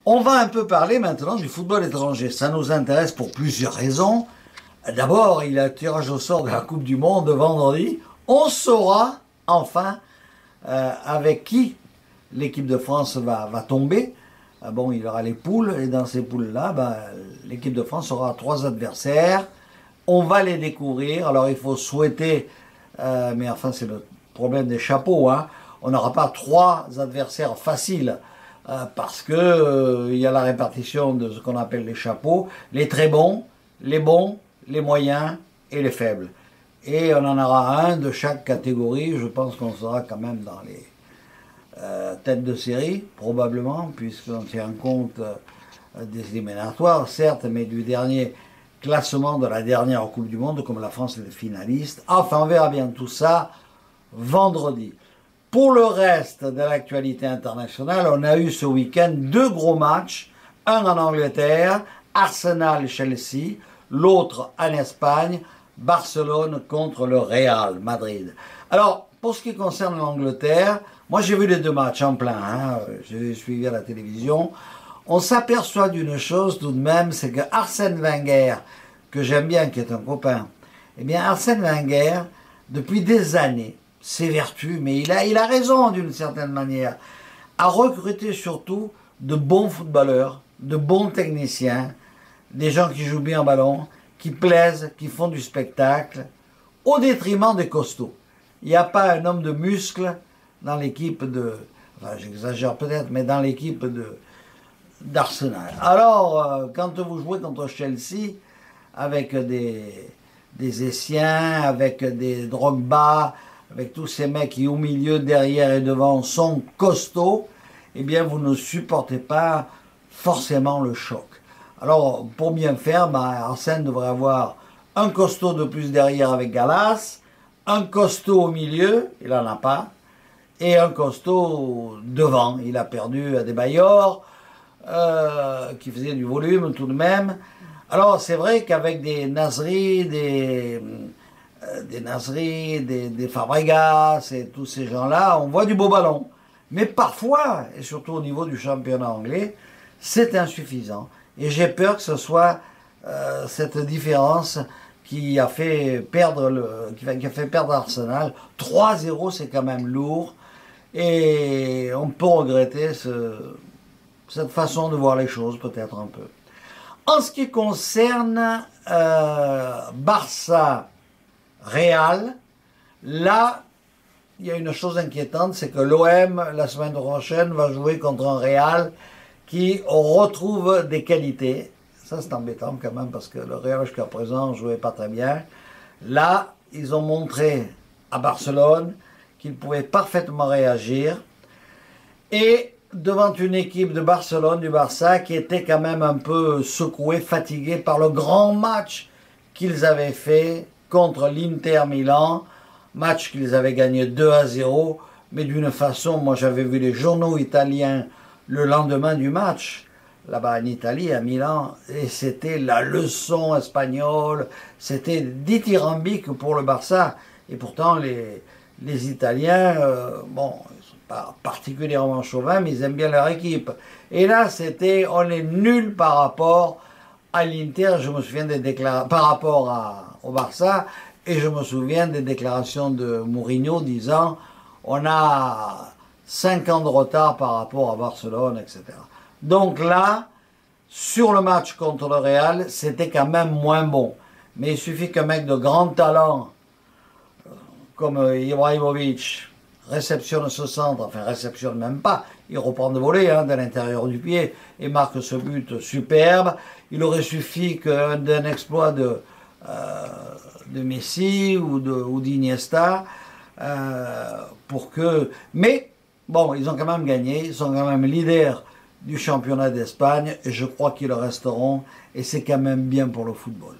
On va un peu parler maintenant du football étranger. Ça nous intéresse pour plusieurs raisons. D'abord, il y a le tirage au sort de la Coupe du Monde vendredi. On saura enfin avec qui l'équipe de France va tomber. Bon, il y aura les poules, et dans ces poules-là, l'équipe de France aura 3 adversaires. On va les découvrir. Alors, il faut souhaiter, mais enfin, c'est le problème des chapeaux, hein. On n'aura pas 3 adversaires faciles. Parce que il y a la répartition de ce qu'on appelle les chapeaux, les très bons, les moyens et les faibles. Et on en aura un de chaque catégorie. Je pense qu'on sera quand même dans les têtes de série, probablement, puisqu'on tient compte des éliminatoires, certes, mais du dernier classement de la dernière Coupe du Monde, comme la France est finaliste. Enfin, on verra bien tout ça vendredi. Pour le reste de l'actualité internationale, on a eu ce week-end 2 gros matchs, un en Angleterre, Arsenal-Chelsea, l'autre en Espagne, Barcelone contre le Real Madrid. Alors, pour ce qui concerne l'Angleterre, moi j'ai vu les 2 matchs en plein, hein, j'ai suivi à la télévision. On s'aperçoit d'une chose tout de même, c'est que Arsène Wenger, que j'aime bien, qui est un copain, eh bien Arsène Wenger, depuis des années, s'évertue, mais il a raison d'une certaine manière, à recruter surtout de bons footballeurs, de bons techniciens, des gens qui jouent bien au ballon, qui plaisent, qui font du spectacle, au détriment des costauds. Il n'y a pas un homme de muscle dans l'équipe de, enfin j'exagère peut-être, mais dans l'équipe d'Arsenal. Alors, quand vous jouez contre Chelsea, avec des Essiens, avec des Drogba, avec tous ces mecs qui au milieu, derrière et devant sont costauds, eh bien vous ne supportez pas forcément le choc. Alors pour bien faire, Arsène devrait avoir un costaud de plus derrière avec Gallas, un costaud au milieu, il n'en a pas, et un costaud devant. Il a perdu Adebayor, qui faisait du volume tout de même. Alors c'est vrai qu'avec des Nasri, des Fabregas et tous ces gens-là, on voit du beau ballon. Mais parfois, et surtout au niveau du championnat anglais, c'est insuffisant. Et j'ai peur que ce soit cette différence qui a fait perdre Arsenal. 3-0, c'est quand même lourd. Et on peut regretter cette façon de voir les choses, peut-être un peu. En ce qui concerne Barça, Real, là, il y a une chose inquiétante, c'est que l'OM, la semaine prochaine, va jouer contre un Real qui retrouve des qualités. Ça, c'est embêtant quand même, parce que le Real, jusqu'à présent, ne jouait pas très bien. Là, ils ont montré à Barcelone qu'ils pouvaient parfaitement réagir. Et devant une équipe de Barcelone, du Barça, qui était quand même un peu secouée, fatiguée par le grand match qu'ils avaient fait contre l'Inter Milan, match qu'ils avaient gagné 2-0, mais d'une façon, moi j'avais vu les journaux italiens le lendemain du match, là-bas en Italie, à Milan, et c'était la leçon espagnole, c'était dithyrambique pour le Barça, et pourtant les Italiens, bon, ils sont pas particulièrement chauvins, mais ils aiment bien leur équipe. Et là, on est nul par rapport à l'Inter, je me souviens des déclarations, par rapport au Barça, et je me souviens des déclarations de Mourinho disant on a 5 ans de retard par rapport à Barcelone, etc. Donc là, sur le match contre le Real, c'était quand même moins bon. Mais il suffit qu'un mec de grand talent, comme Ibrahimovic, réceptionne ce centre, enfin réceptionne même pas, il reprend de volée de l'intérieur du pied et marque ce but superbe. Il aurait suffi d'un exploit de Messi ou d'Iniesta pour que... Mais bon, ils ont quand même gagné, ils sont quand même leaders du championnat d'Espagne et je crois qu'ils le resteront et c'est quand même bien pour le football.